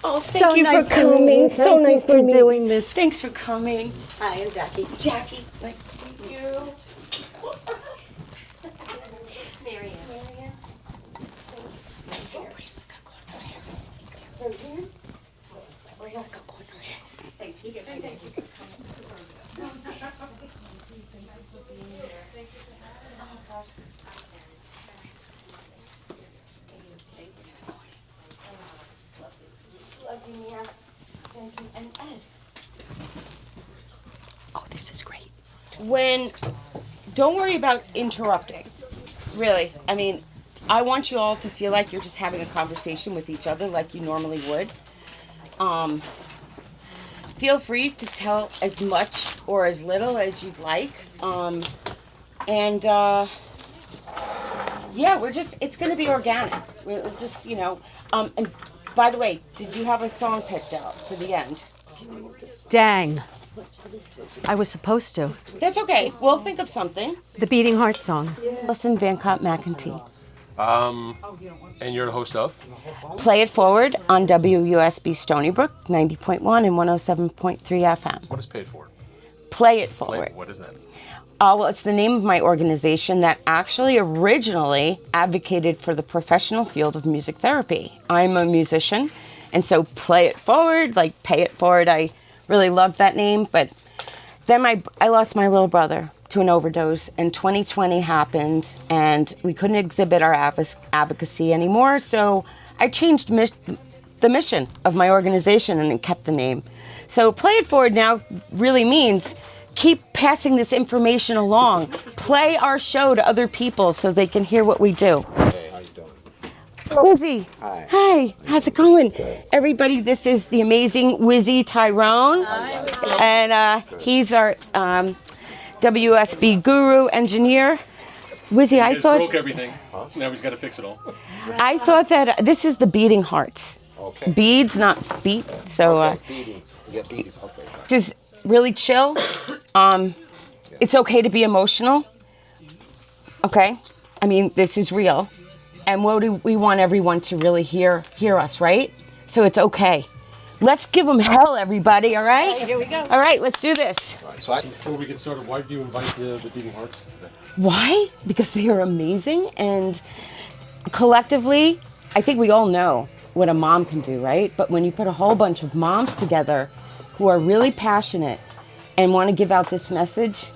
Oh, thank you for coming. So nice to meet you. Doing this. Thanks for coming. Hi, I'm Jackie. Jackie, nice to meet you. Marianne. Where's the good corner here? Right here? Where's the good corner here? Thank you. Thank you. And Ed. Oh, this is great. Don't worry about interrupting. Really. I mean, I want you all to feel like you're just having a conversation with each other like you normally would. Feel free to tell as much or as little as you'd like. Yeah, it's going to be organic. We're just, and by the way, did you have a song picked out for the end? Dang. I was supposed to. That's okay. We'll think of something. The Beading Hearts song. Listen, Van Cott McEntee. And you're the host of? Play It Forward on WUSB Stony Brook, 90.1 and 107.3 FM. What is Paid For? Play It Forward. What is that? Well, it's the name of my organization that actually originally advocated for the professional field of music therapy. I'm a musician, and so Play It Forward, like Pay It Forward, I really loved that name. But then I lost my little brother to an overdose, and 2020 happened, and we couldn't exhibit our advocacy anymore, so I changed the mission of my organization and kept the name. So Play It Forward now really means keep passing this information along. Play our show to other people so they can hear what we do. Hey, how you doing? Wizzy. Hi. Hi, how's it going? Everybody, this is the amazing Wizzy Tyrone. And he's our WSB guru engineer. Wizzy, I thought broke everything. Now he's got to fix it all. I thought that this is the Beading Hearts. Okay. Beads, not beat. So Okay, beatings. You get beatings. Okay. this is really chill. It's okay to be emotional. Okay? I mean, this is real. And what do we want everyone to really hear us, right? So it's okay. Let's give them hell, everybody, all right? Here we go. All right, let's do this. All right, so Before we get started, why do you invite the Beading Hearts today? Why? Because they are amazing, and collectively, I think we all know what a mom can do, right? But when you put a whole bunch of moms together who are really passionate and want to give out this message,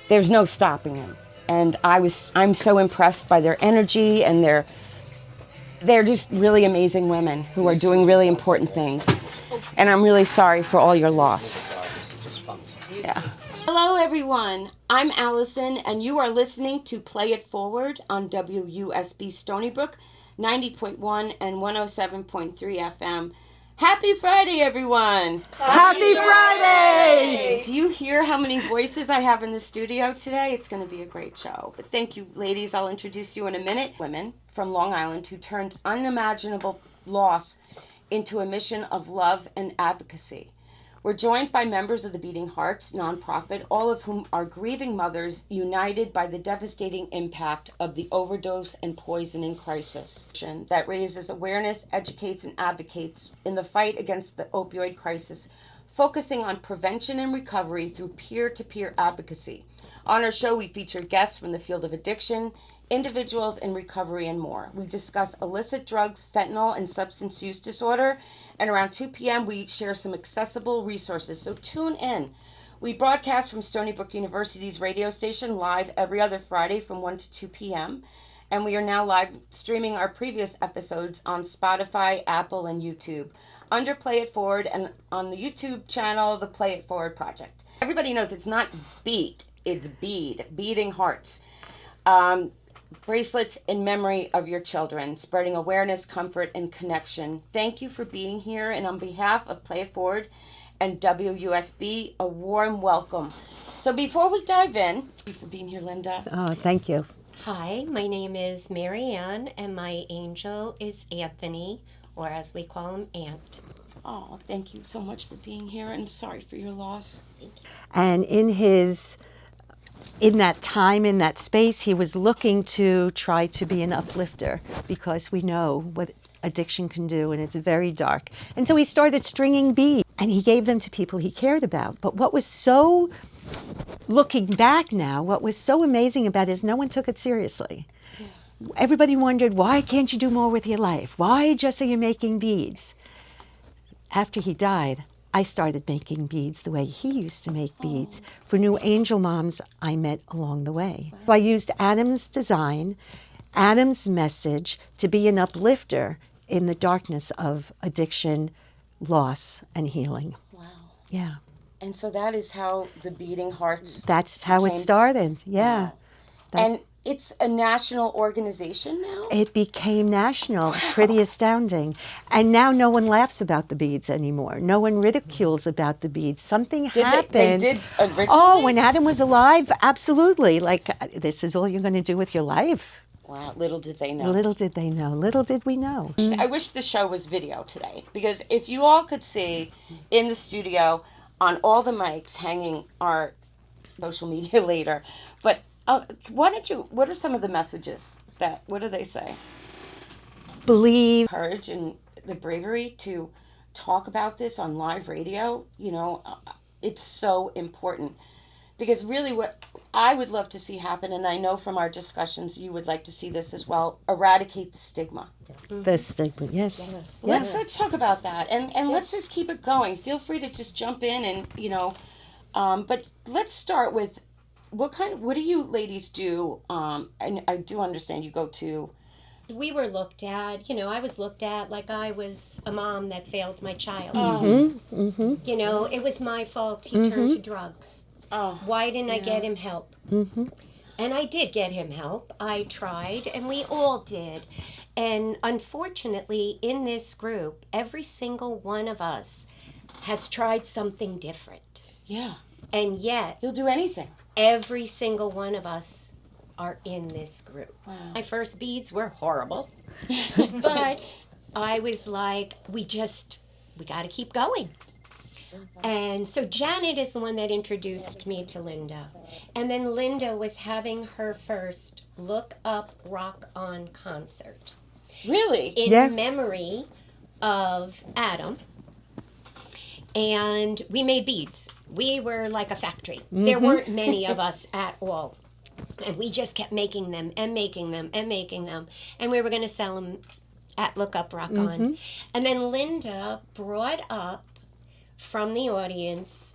there's no stopping them. And I'm so impressed by their energy, and they're just really amazing women who are doing really important things. And I'm really sorry for all your loss. Yeah. Hello, everyone. I'm Allison, and you are listening to Play It Forward on WUSB Stony Brook, 90.1 and 107.3 FM. Happy Friday, everyone! Happy Friday! Do you hear how many voices I have in the studio today? It's going to be a great show. But thank you, ladies. I'll introduce you in a minute. Women from Long Island who turned unimaginable loss into a mission of love and advocacy. We're joined by members of the Beading Hearts nonprofit, all of whom are grieving mothers united by the devastating impact of the overdose and poisoning crisis that raises awareness, educates, and advocates in the fight against the opioid crisis, focusing on prevention and recovery through peer-to-peer advocacy. On our show, we feature guests from the field of addiction, individuals in recovery, and more. We discuss illicit drugs, fentanyl, and substance use disorder. And around 2 p.m., we share some accessible resources, so tune in. We broadcast from Stony Brook University's radio station live every other Friday from 1 to 2 p.m. And we are now live streaming our previous episodes on Spotify, Apple, and YouTube under Play It Forward, and on the YouTube channel, the Play It Forward Project. Everybody knows it's not beat, it's bead, Beading Hearts. Bracelets in memory of your children, spreading awareness, comfort, and connection. Thank you for being here, and on behalf of Play It Forward and WUSB, a warm welcome. So before we dive in, thank you for being here, Linda. Oh, thank you. Hi, my name is Marianne, and my angel is Anthony, or as we call him, Ant. Oh, thank you so much for being here, and I'm sorry for your loss. Thank you. And in that time, in that space, he was looking to try to be an uplifter, because we know what addiction can do, and it's very dark. And so he started stringing beads, and he gave them to people he cared about. But what was so, looking back now, what was so amazing about it is no one took it seriously. Everybody wondered, why can't you do more with your life? Why just are you making beads? After he died, I started making beads the way he used to make beads for new angel moms I met along the way. So I used Adam's design, Adam's message to be an uplifter in the darkness of addiction, loss, and healing. Wow. Yeah, And so that is how the Beading Hearts. that's how it became- started. Yeah. Wow. And it's a national organization now? It became national, pretty astounding. And now no one laughs about the beads anymore. No one ridicules about the beads. Something happened. They did originally? Oh, when Adam was alive, absolutely. Like, this is all you're going to do with your life. Wow, little did they know. Little did they know. Little did we know. I wish the show was video today, because if you all could see in the studio on all the mics hanging our social media later, but what are some of the messages what do they say? Believe. Courage and the bravery to talk about this on live radio, it's so important, because really what I would love to see happen, and I know from our discussions you would like to see this as well, eradicate the stigma. The stigma, yes. Let's talk about that, and let's just keep it going. Feel free to just jump in and but let's start with what do you ladies do? And I do understand you go to. We were looked at, I was looked at like I was a mom that failed my child. It was my fault he turned to drugs. Why didn't I get him help? And I did get him help. I tried, and we all did. And unfortunately, in this group, every single one of us has tried something different. Yeah. And yet, You'll do anything. every single one of us are in this group. Wow. My first beads were horrible, but I was like, we got to keep going. And so Janet is the one that introduced me to Linda. And then Linda was having her first Look Up Rock On concert Really? in memory of Adam. And we made beads. We were like a factory. There weren't many of us at all. And we just kept making them and making them and making them. And we were going to sell them at Look Up Rock On. And then Linda brought up from the audience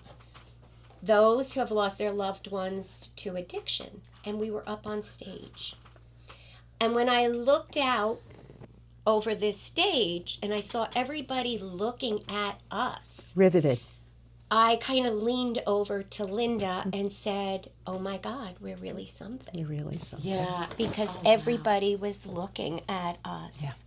those who have lost their loved ones to addiction. And we were up on stage. And when I looked out over this stage and I saw everybody looking at us, Riveted. I kind of leaned over to Linda and said, oh my God, we're really something. You really something. Yeah. Because everybody was looking at us.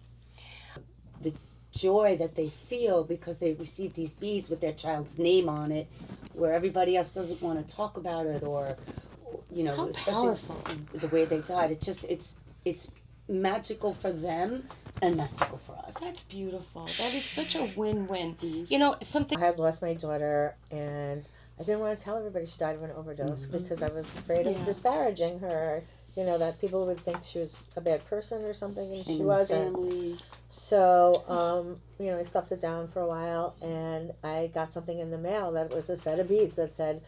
The joy that they feel because they receive these beads with their child's name on it, where everybody else doesn't want to talk about it, or How especially powerful. the way they died. It's magical for them and magical for us. That's beautiful. That is such a win-win. Something. I had lost my daughter, and I didn't want to tell everybody she died of an overdose because I was afraid of disparaging her. That people would think she was a bad person or something, and she wasn't. Family. So, I stuffed it down for a while, and I got something in the mail that was a set of beads that said,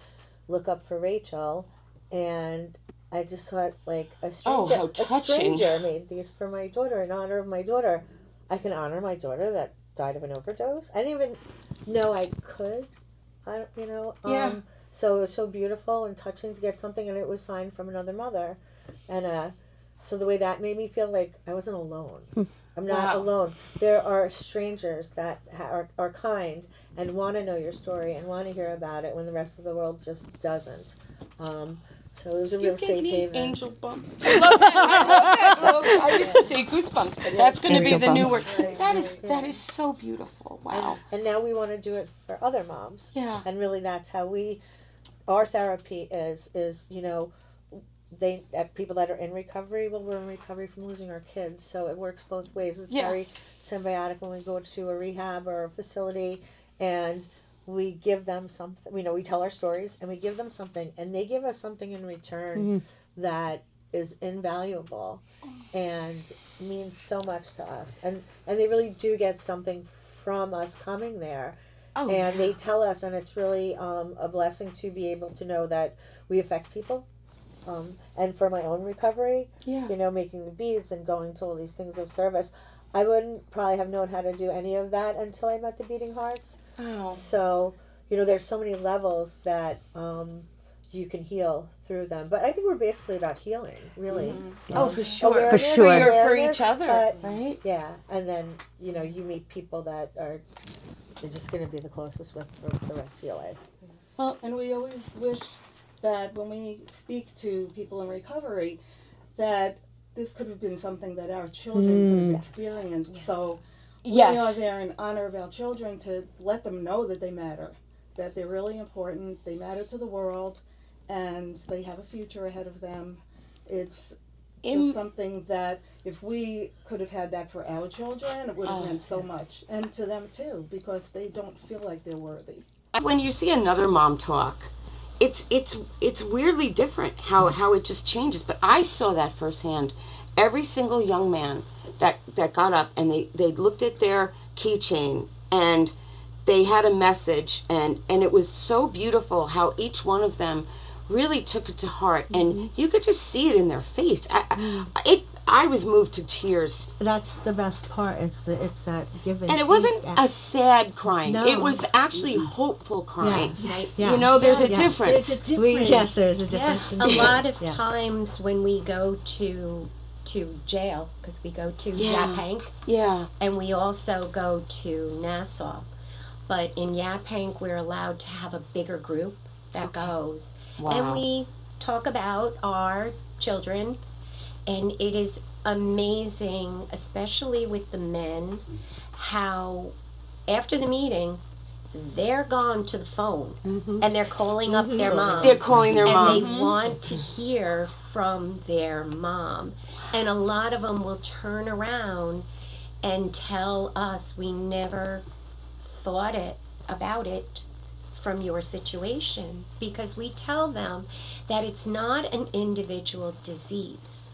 "Look up for Rachel," and I just thought, like, a stranger, how a touching. stranger made these for my daughter in honor of my daughter. I can honor my daughter that died of an overdose. I didn't even know I could. Yeah. So it was so beautiful and touching to get something, and it was signed from another mother, and so the way that made me feel like I wasn't alone. I'm not Wow. alone. There are strangers that are kind and want to know your story and want to hear about it when the rest of the world just doesn't. So it was a real safe haven. Angel bumps. I love that. I used to say goosebumps, but that's going to be Angel the new bumps. word. That is so beautiful. Wow. And now we want to do it for other moms. Yeah. And really that's how our therapy is people that are in recovery, well, we're in recovery from losing our kids, so it works both ways. It's Yeah. very symbiotic when we go to a rehab or a facility, and we give them something, we tell our stories, and we give them something, and they give us something in return that is invaluable. And means so much to us, and they really do get something from us coming there. Oh, And they tell us, and it's really a blessing to be able to know that we affect people. And for my own recovery, Yeah. you know, making the beads and going to all these things of service, I wouldn't probably have known how to do any of that until I met the Beading Hearts. Wow. So, you know, there's so many levels that you can heal through them. But I think we're basically about healing, really. Oh, for sure. Awareness, For sure. For awareness, each other, but- right? Yeah, and then, you know, you meet people that are they're just going to be the closest with for the rest of your life. And we always wish that when we speak to people in recovery, that this could have been something that our children could have experienced. So we are there in honor of our children to let them know that they matter, that they're really important, they matter to the world, and they have a future ahead of them. It's just something that if we could have had that for our children, it would have meant so much. And to them too, because they don't feel like they're worthy. When you see another mom talk, it's weirdly different how it just changes. But I saw that firsthand. Every single young man that got up and they looked at their keychain and they had a message, and it was so beautiful how each one of them really took it to heart, and you could just see it in their face. I was moved to tears. That's the best part. It's that giving. And it wasn't a sad crying. No. It was actually hopeful crying. Yes. You know, there's a Yes. difference. There's a difference. Yes, there's a difference. A lot of Yes. times when we go to jail, because we go to Yaphank, Yeah. and we also go to Nassau. But in Yaphank, we're allowed to have a bigger group that goes. Wow. And we talk about our children, and it is amazing, especially with the men, how after the meeting, they're gone to the phone and they're calling up their mom. They're calling their and moms. they want to hear from their mom. And a lot of them will turn around and tell us, we never thought about it from your situation, because we tell them that it's not an individual disease.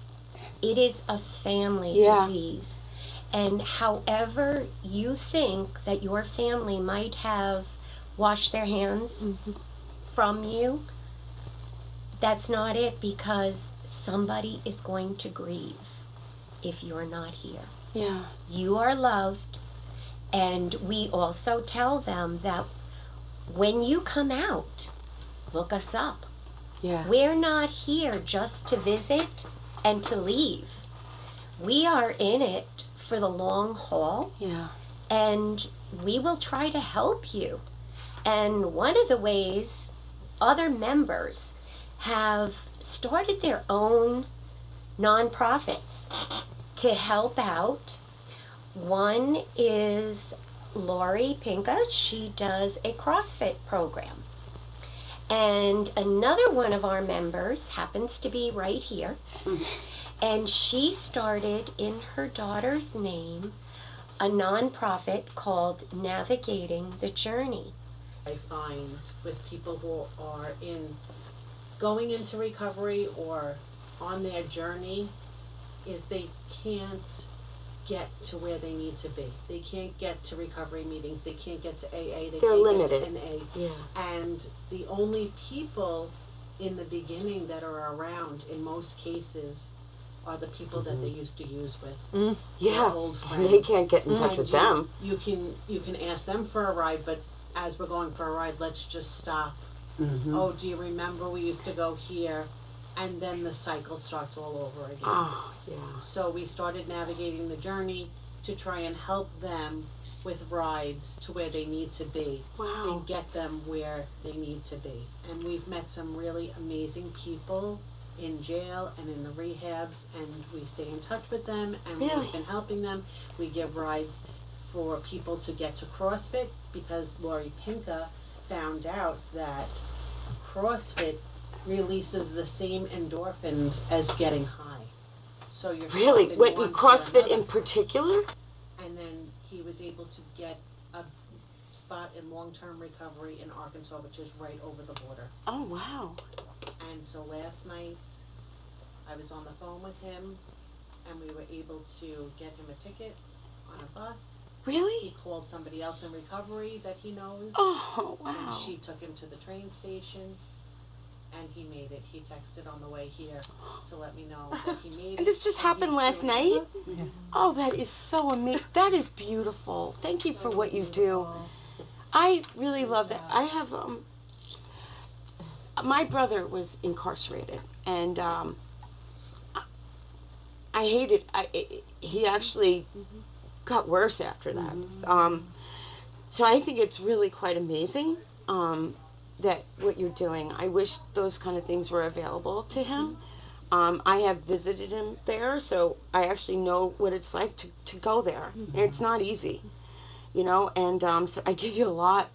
It is a family disease. And however you think that your family might have washed their hands from you, that's not it, because somebody is going to grieve if you're not here. Yeah. You are loved, and we also tell them that when you come out, look us up. Yeah. We're not here just to visit and to leave. We are in it for the long haul, Yeah. and we will try to help you. And one of the ways other members have started their own nonprofits to help out. One is Lori Pinka. She does a CrossFit program. And another one of our members happens to be right here. And she started in her daughter's name a nonprofit called Navigating the Journey. I find with people who are going into recovery or on their journey is they can't get to where they need to be. They can't get to recovery meetings. They can't get to AA. They They're can't limited. get to NA. Yeah. And the only people in the beginning that are around in most cases are the people that they used to use with. Yeah. Old And they friends. can't get in touch And with you- them. You can ask them for a ride, but as we're going for a ride, let's just stop. Oh, do you remember we used to go here? And then the cycle starts all over again. Oh, yeah. So we started navigating the journey to try and help them with rides to where they need to be. Wow. And get them where they need to be. And we've met some really amazing people in jail and in the rehabs, and we stay in touch with them, and Really? we've been helping them. We give rides for people to get to CrossFit, because Lori Pinka found out that CrossFit releases the same endorphins as getting high. So you're Really? stopping Went one for CrossFit another. in particular? And then he was able to get a spot in long-term recovery in Arkansas, which is right over the border. Oh, wow. And so last night, I was on the phone with him, and we were able to get him a ticket on a bus. He Really? called somebody else in recovery that he knows, Oh, and wow. she took him to the train station, and he made it. He texted on the way here to let me know that he made it. And this just and happened he's last doing night? well. Oh, that is so amazing. That is beautiful. Thank you for what you do. I really love that. I have, my brother was incarcerated, and I hated, he actually got worse after that. So I think it's really quite amazing that what you're doing. I wish those kind of things were available to him. I have visited him there, so I actually know what it's like to go there. And it's not easy, you know, and so I give you a lot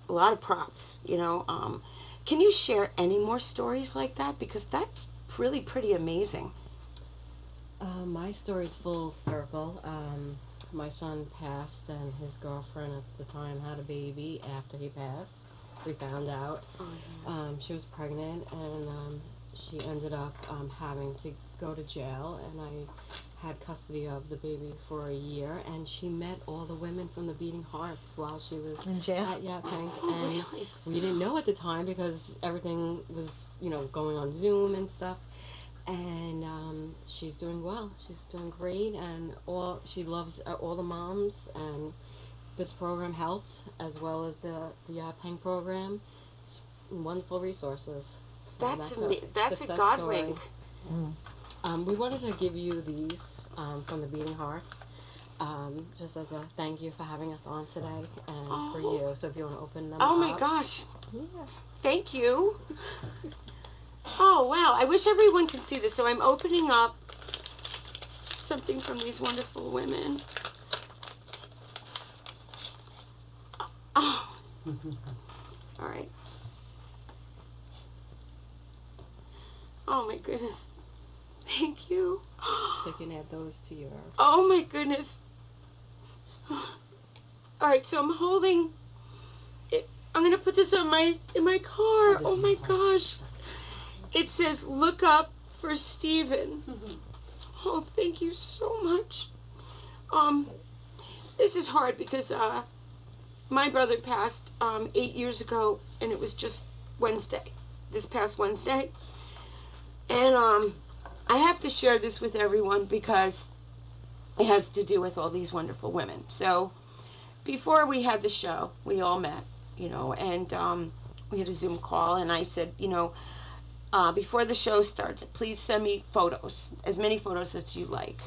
of props, you know. Can you share any more stories like that? Because that's really pretty amazing. My story's full circle. My son passed, and his girlfriend at the time had a baby after he passed. We found out. She was pregnant, and she ended up having to go to jail, and I had custody of the baby for a year, and she met all the women from the Beading Hearts while she was In jail? at Pink, and we didn't know at the time because everything was, you know, going on Zoom and stuff. And she's doing well. She's doing great, and she loves all the moms. And this program helped, as well as the Peng program. It's wonderful resources. So That's a success God story. wink. We wanted to give you these from the Beading Hearts, just as a thank you for having us on today, and for you. So if you want to open them Oh up. my gosh. Yeah. Thank you. Oh, wow. I wish everyone could see this. So I'm opening up something from these wonderful women. Oh. All right. Oh, my goodness. Thank you. So you can add those to your. Oh, my goodness. All right, so I'm holding it. I'm going to put this in my car. Oh, my gosh. It says, look up for Stephen. Oh, thank you so much. This is hard because my brother passed 8 years ago, and it was just Wednesday, this past Wednesday. And I have to share this with everyone because it has to do with all these wonderful women. So before we had the show, we all met, you know, and we had a Zoom call, and I said, you know, before the show starts, please send me photos, as many photos as you like.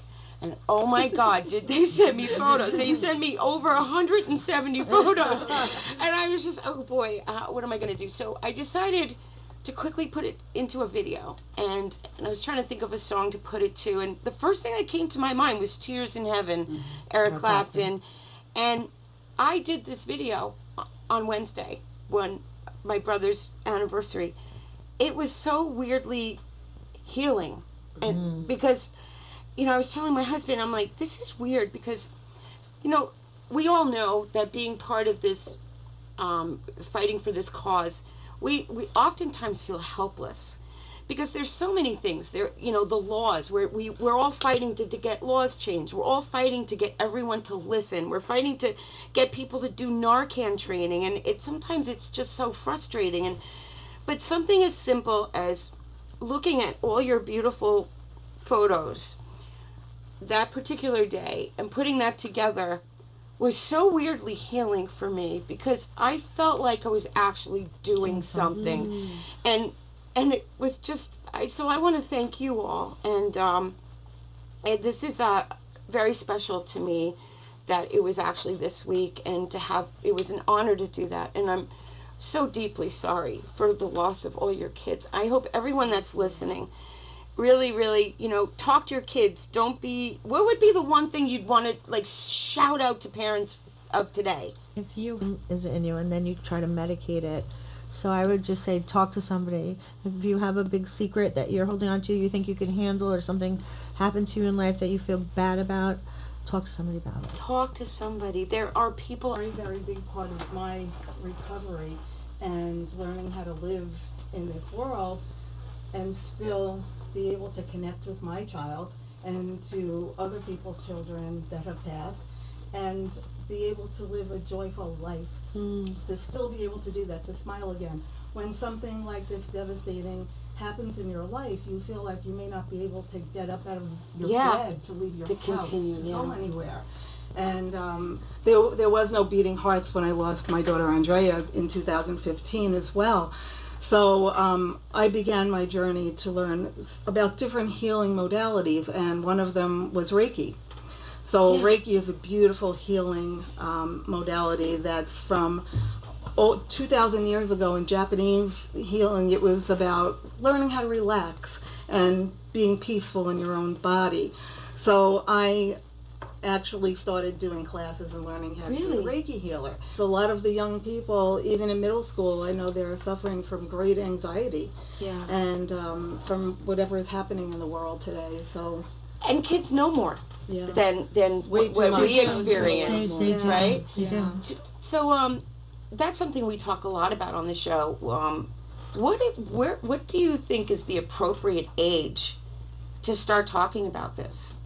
And oh my God, did they send me photos? They sent me over 170 photos. And I was just, oh boy, what am I going to do? So I decided to quickly put it into a video. And I was trying to think of a song to put it to. And the first thing that came to my mind was Tears in Heaven, Eric Clapton. And I did this video on Wednesday, when my brother's anniversary. It was so weirdly healing. And because, you know, I was telling my husband, I'm like, this is weird because, you know, we all know that being part of this, fighting for this cause, we oftentimes feel helpless because there's so many things there, you know, the laws, we're all fighting to get laws changed. We're all fighting to get everyone to listen. We're fighting to get people to do Narcan training. And sometimes it's just so frustrating. But something as simple as looking at all your beautiful photos that particular day and putting that together was so weirdly healing for me because I felt like I was actually doing something. And it was just, so I want to thank you all. And this is very special to me that it was actually this week, and it was an honor to do that. And I'm so deeply sorry for the loss of all your kids. I hope everyone that's listening really, really, you know, talk to your kids. What would be the one thing you'd want to, like, shout out to parents of today? If you is in you and then you try to medicate it. So I would just say talk to somebody. If you have a big secret that you're holding on to, you think you can handle, or something happened to you in life that you feel bad about, talk to somebody about it. Talk to somebody. There are people. Very, very big part of my recovery and learning how to live in this world and still be able to connect with my child and to other people's children that have passed, and be able to live a joyful life, to still be able to do that, to smile again. When something like this devastating happens in your life, you feel like you may not be able to get up out of your bed, to leave your To house, continue, to yeah. go anywhere. And there was no beating hearts when I lost my daughter Andrea in 2015 as well. So I began my journey to learn about different healing modalities, and one of them was Reiki. So Reiki is a beautiful healing modality that's from 2,000 years ago. In Japanese healing, it was about learning how to relax and being peaceful in your own body. So I actually started doing classes and learning how to be a Reiki healer. So a lot of the young people, even in middle school, I know they're suffering from great anxiety and from whatever is happening in the world today. So And kids know more than Way what too much. we experience, They do. right? They do. So that's something we talk a lot about on the show. What do you think is the appropriate age to start talking about this?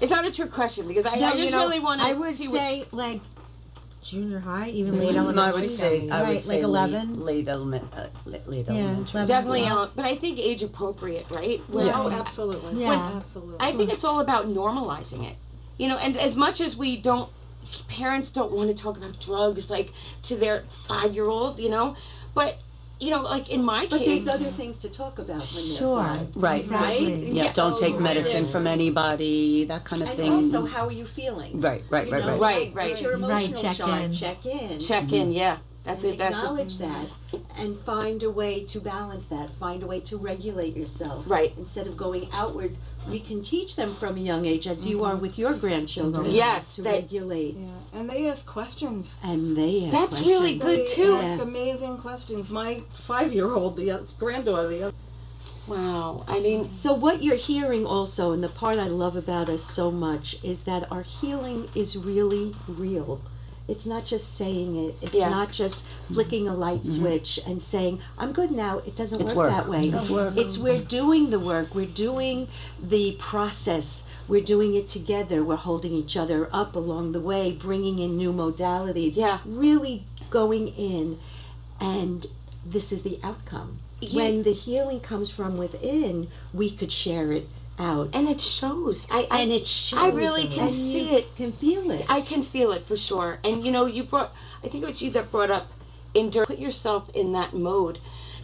It's not a trick question because I just really want to. I would say like junior high, even late elementary. No, I would say right, like 11. late elementary. Definitely, but I think age appropriate, right? Oh, absolutely. Yeah. Absolutely. I think it's all about normalizing it, and as much as parents don't want to talk about drugs like to their 5-year-old, but like in my But case, there's other things to talk about when they're Sure. 5. Right. Exactly. Yeah, don't take So- medicine from anybody, that kind of And thing. also, how are you feeling? Right. Right. Get your emotional check chart. in. Check in. check in. Yeah, that's and it. That's acknowledge that, and find a way to balance that. Find a way to regulate yourself. Right. Instead of going outward, we can teach them from a young age, as you are with your grandchildren. Yes, To that- regulate, Yeah, and they ask questions. and they ask That's really questions. good too. They ask amazing questions. My 5-year-old, the granddaughter, Wow. I mean, So what you're hearing also, and the part I love about us so much, is that our healing is really real. It's not just saying it. It's Yeah. not just flicking a light switch and saying, I'm good now. It doesn't It's work work. that way. It's work. It's we're doing the work. We're doing the process. We're doing it together. We're holding each other up along the way, bringing in new modalities. Yeah. Really going in, and this is the outcome. When the healing comes from within, we could share it out. and it shows. And it shows. I really can and see you it. can feel it. I can feel it for sure. And you brought, I think it was you that brought up put yourself in that mode.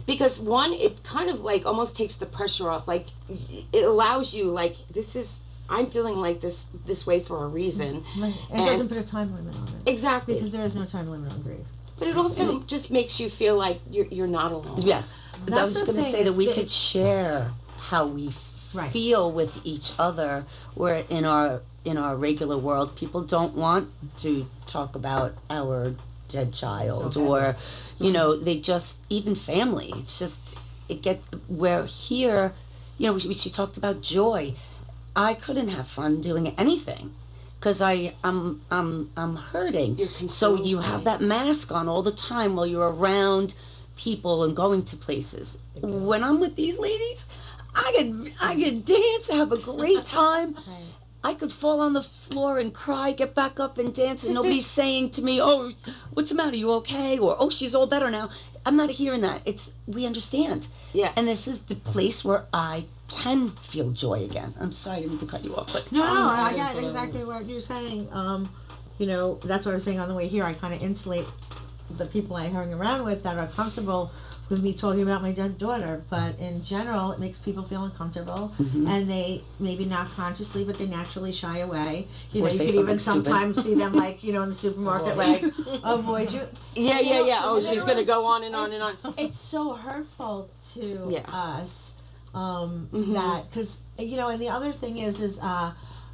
Because one, it kind of like almost takes the pressure off. Like it allows you like, I'm feeling like this way for a reason. Right. It And- doesn't put a time limit on it. Exactly. Because there is no time limit on grief. But it also just makes you feel like you're not alone. Yes. But I That's was the going to thing, say that it's we the- could share how we Right. feel with each other, where in our regular world people don't want to talk about our dead child, or they just, even family, it's just we're here, she talked about joy. I couldn't have fun doing anything because I'm hurting. You're So consumed you by have it. that mask on all the time while you're around people and going to places. When I'm with these ladies, I could dance, have a great time. I could fall on the floor and cry, get back up and dance, and nobody's saying to me, "Oh, what's the matter? You okay?" Or "Oh, she's all better now." I'm not hearing that. We understand. Yeah. And this is the place where I can feel joy again. I'm sorry, I didn't mean to cut you off, but No, I got exactly what you're saying. That's what I was saying on the way here. I kind of insulate the people I hang around with that are comfortable with me talking about my dead daughter. But in general, it makes people feel uncomfortable, and they maybe not consciously, but they naturally shy away. You Or know, you say could something even stupid. sometimes see them like in the supermarket, like avoid you. Yeah. Oh, she's gonna go on and on and on. It's so hurtful to Yeah. us that because and the other thing is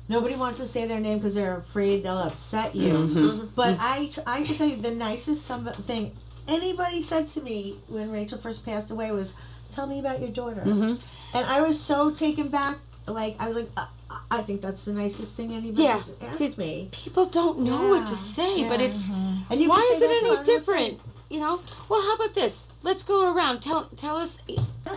nobody wants to say their name because they're afraid they'll upset you. But I can tell you the nicest thing anybody said to me when Rachel first passed away was, "Tell me about your daughter," and I was so taken back. Like I was like, I think that's the nicest thing anybody's asked me. People don't know what to say, but it's And you why can is say it that to any her, different? Well, how about this? Let's go around. Tell us.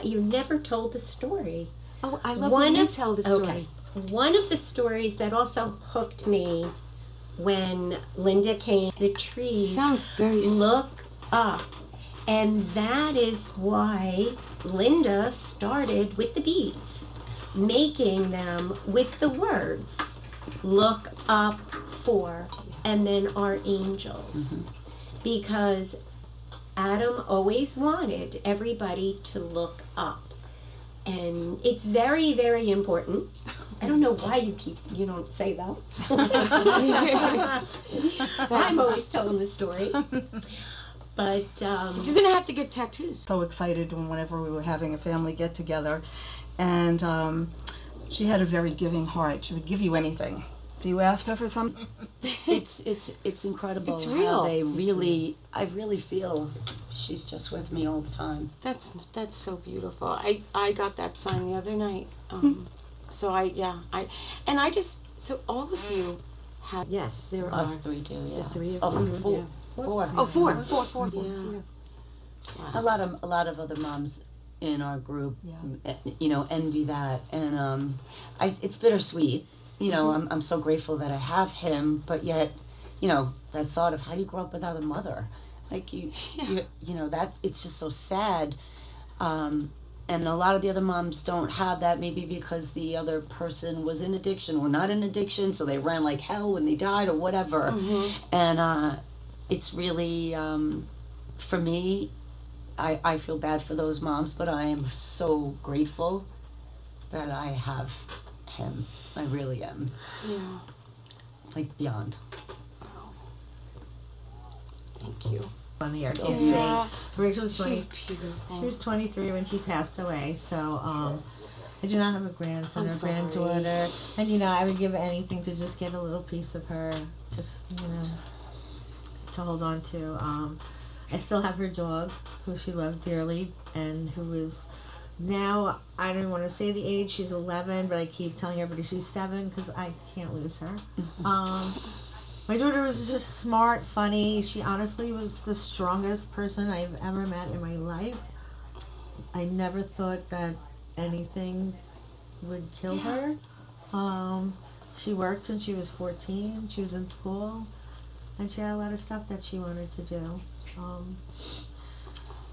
You never told the story. Oh, I love One when you of- tell the story. Okay. one of the stories that also hooked me when Linda came, the trees Sounds very look up. And that is why Linda started with the beads, making them with the words, look up for, and then our angels. Because Adam always wanted everybody to look up. And it's very, very important. I don't know why you don't say that. I'm always telling the story. But You're gonna have to get tattoos. So excited whenever we were having a family get together, and she had a very giving heart. She would give you anything. If you asked her for something, It's incredible It's how real. they really, I really feel she's just with me all the time. That's so beautiful. I got that sign the other night. So so all of you have Yes, there Us are. three do, yeah. three of Oh, them, four. yeah. Four. Oh, four. yeah. A lot of other moms in our group, you know, envy that, and it's bittersweet. You know, I'm so grateful that I have him, but yet, you know, that thought of how do you grow up without a mother, like you know, that it's just so sad. And a lot of the other moms don't have that, maybe because the other person was in addiction or not in addiction, so they ran like hell when they died or whatever. And it's really, for me, I feel bad for those moms, but I am so grateful that I have him. I really am. Yeah. Like beyond. Thank you. On the air, can't Yeah. see. Rachel was 20. She's beautiful. She was 23 when she passed away. So I do not have a grandson I'm or sorry. granddaughter, and you know I would give anything to just get a little piece of her, just you know, to hold on to. I still have her dog, who she loved dearly, and who is now, I don't want to say the age. She's 11, but I keep telling everybody she's 7 because I can't lose her. My daughter was just smart, funny. She honestly was the strongest person I've ever met in my life. I never thought that anything would kill her. She worked since she was 14. She was in school, and she had a lot of stuff that she wanted to do.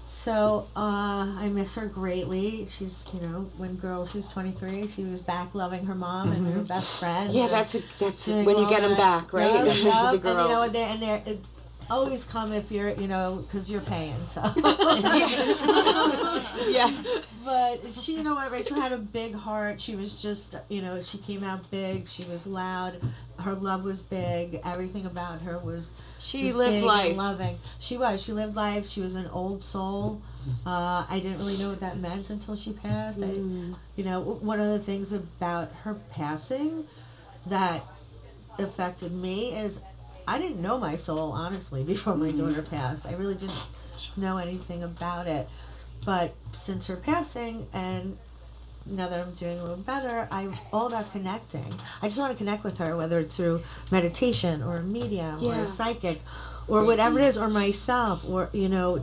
So I miss her greatly. She's, you know, she was 23, she was back loving her mom and her best friend. Yeah, and that's doing when you all get them that. back, right? Yup, yup. The girls. And they're it always come if you're, you know, because you're paying. So. Yeah. But she, you know what, Rachel had a big heart. She was just, you know, she came out big. She was loud. Her love was big. Everything about her was. She was lived big life. and loving. She was. She lived life. She was an old soul. I didn't really know what that meant until she passed. You know, one of the things about her passing that affected me is I didn't know my soul, honestly, before my daughter passed. I really didn't know anything about it. But since her passing, and now that I'm doing a little better, I'm all about connecting. I just want to connect with her, whether it's through meditation or a medium or Yeah. a psychic or whatever it is, or myself, or, you know,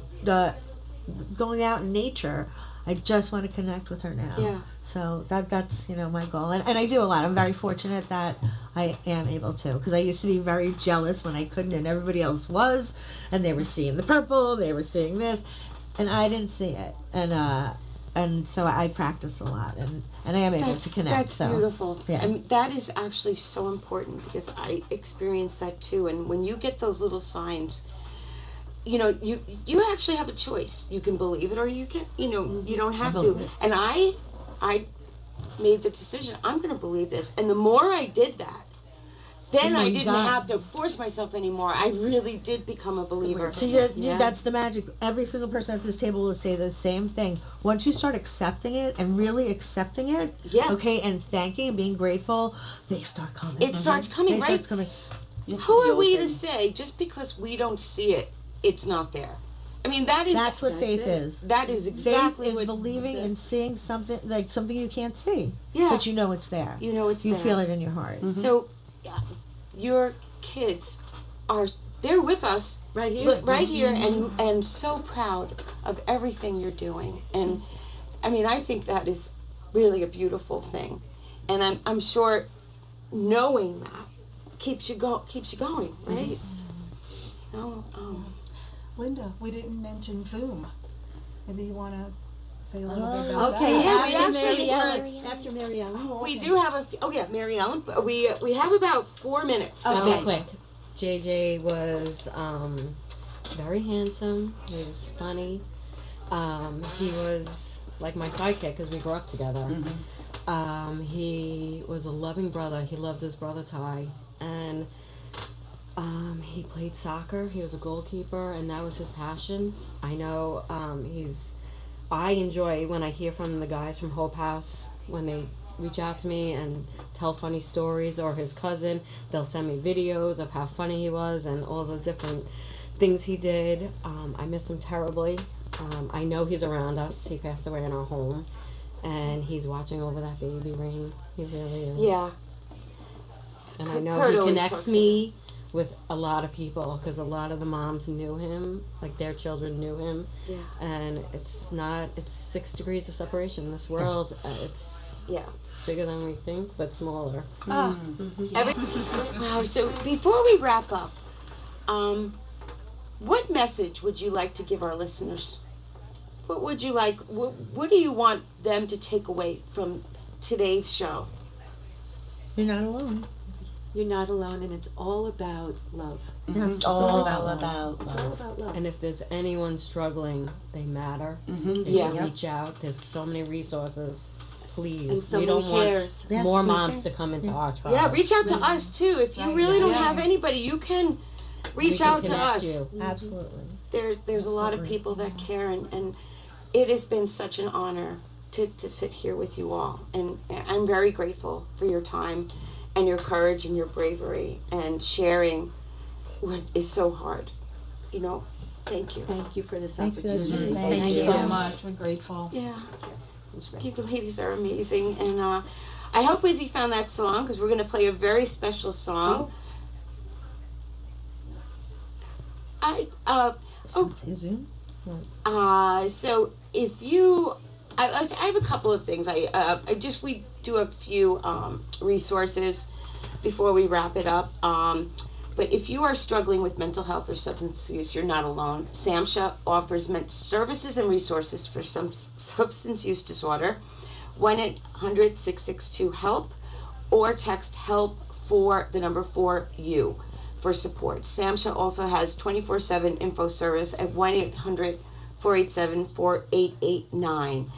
going out in nature. I just want to connect with her now. Yeah. So that's, you know, my goal. And I do a lot. I'm very fortunate that I am able to, because I used to be very jealous when I couldn't and everybody else was, and they were seeing the purple, they were seeing this, and I didn't see it. And so I practice a lot, and I am able to connect. That's so beautiful. yeah. I mean, that is actually so important because I experienced that too. And when you get those little signs, you know, you actually have a choice. You can believe it or you can, you know, you don't have to. And I made the decision, I'm going to believe this. And the more I did that, then I didn't have to force myself anymore. I really did become a believer. So that's the magic. Every single person at this table will say the same thing. Once you start accepting it and really accepting it, okay, and thanking and being grateful, they start coming. It starts coming, right? Starts coming. Who are we to say just because we don't see it, it's not there? I mean, that's what faith is. That is exactly faith is what believing and seeing something, like something you can't see. Yeah. But you know it's there. You know it's you there. feel it in your heart. So, your kids they're with us Right here. and so proud of everything you're doing. And I mean, I think that is really a beautiful thing. and I'm sure knowing that keeps you going, right? Yes. You know, Linda, we didn't mention Zoom. Maybe you want to say a little bit about Okay, that. Yeah, we after actually Mary Ellen. After Mary Ellen. we do have Mary Ellen. But we have about 4 minutes. So. Real quick. JJ was very handsome. He was funny. He was like my sidekick because we grew up together. He was a loving brother. He loved his brother Ty, and he played soccer. He was a goalkeeper, and that was his passion. I know I enjoy when I hear from the guys from Hope House when they reach out to me and tell funny stories, or his cousin. They'll send me videos of how funny he was and all the different things he did. I miss him terribly. I know he's around us. He passed away in our home, and he's watching over that baby ring. He really is. Yeah. And I know Kurt he always connects talks me with a lot of people because a lot of the moms knew him, like their children knew him. Yeah. And it's 6 degrees of separation in this world. It's bigger than we think, but smaller. Wow. So before we wrap up, what message would you like to give our listeners? What would you like? What do you want them to take away from today's show? You're not alone. You're not alone, and it's all about love. Yes, It's all about It's all about love. And if there's anyone struggling, they matter. Mm-hmm. They should reach out. There's so many resources. Please. And We don't someone cares. want more moms to come into our tribe. Yeah, reach out to us too. If you really don't have anybody, you can reach can out to connect us. you. Absolutely. There's a lot of people that care, and it has been such an honor to sit here with you all. And I'm very grateful for your time and your courage and your bravery and sharing what is so hard. You know, thank you. Thank you for this Thank you. opportunity. Thank Thank you you. so much. We're grateful. Yeah. You ladies are amazing. And I hope Izzy found that song because we're going to play a very special song. Zoom. So if you, I have a couple of things. We do a few resources before we wrap it up. But if you are struggling with mental health or substance use, you're not alone. SAMHSA offers services and resources for some substance use disorder. 1-800-662-HELP or text HELP for the number 4U for support. SAMHSA also has 24/7 info service at 1-800-487-4889.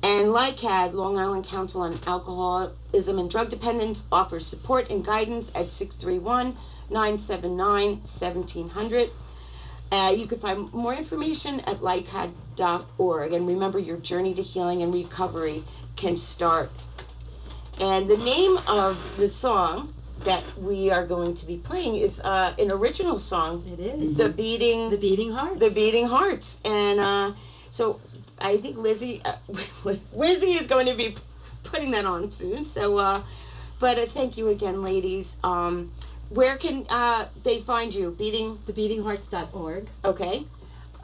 And LICAD, Long Island Council on Alcoholism and Drug Dependence, offers support and guidance at 631-979-1700. You can find more information at LICAD.org. And remember, your journey to healing and recovery can start. And the name of the song that we are going to be playing is an original song. It is. The Beading Hearts. The Beading Hearts. And so I think Lizzie is going to be putting that on soon. So, but thank you again, ladies. Where can they find you? TheBeadingHearts.org. Okay.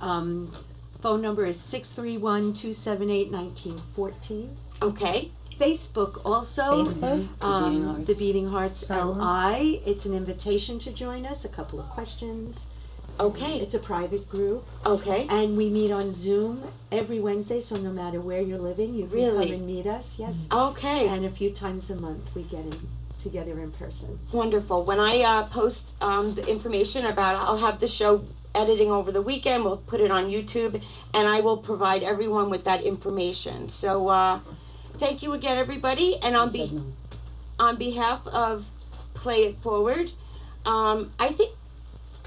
Phone number is 631-278-1914. Okay. Facebook also. Beading Hearts. The Beading Hearts LI. It's an invitation to join us. A couple of questions. Okay. It's a private group. Okay. And we meet on Zoom every Wednesday, so no matter where you're living, you can Really? come and meet us. Yes. Okay. And a few times a month we get together in person. Wonderful. When I post the information about it, I'll have the show editing over the weekend. We'll put it on YouTube, and I will provide everyone with that information. So thank you again, everybody. And on behalf of Play It Forward, I think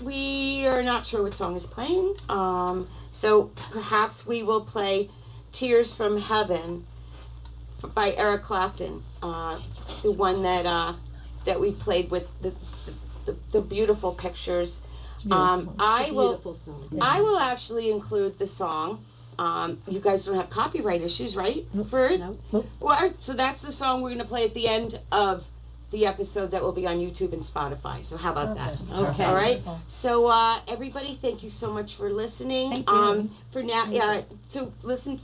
we are not sure what song is playing. So perhaps we will play Tears from Heaven by Eric Clapton. The one that we played with the beautiful pictures. I Beautiful song. will actually include the song. You guys don't have copyright issues, right? For it? No. Well, so that's the song we're going to play at the end of the episode that will be on YouTube and Spotify. So how about that? Okay. All right. So everybody, thank you so much for listening. Thank you. For now, so listen.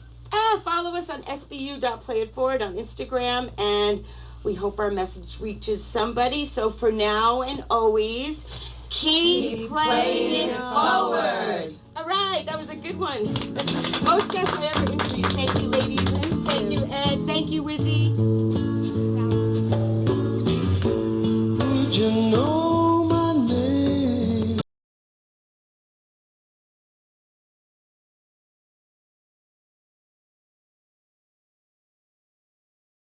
Follow us on sbu.playitforward on Instagram, and We hope our message reaches somebody. So for now and always, keep playing it forward. All right, that was a good one. Most guests I've ever interviewed. Thank you, ladies. Thank you, Ed. Thank you, Wizzy. You know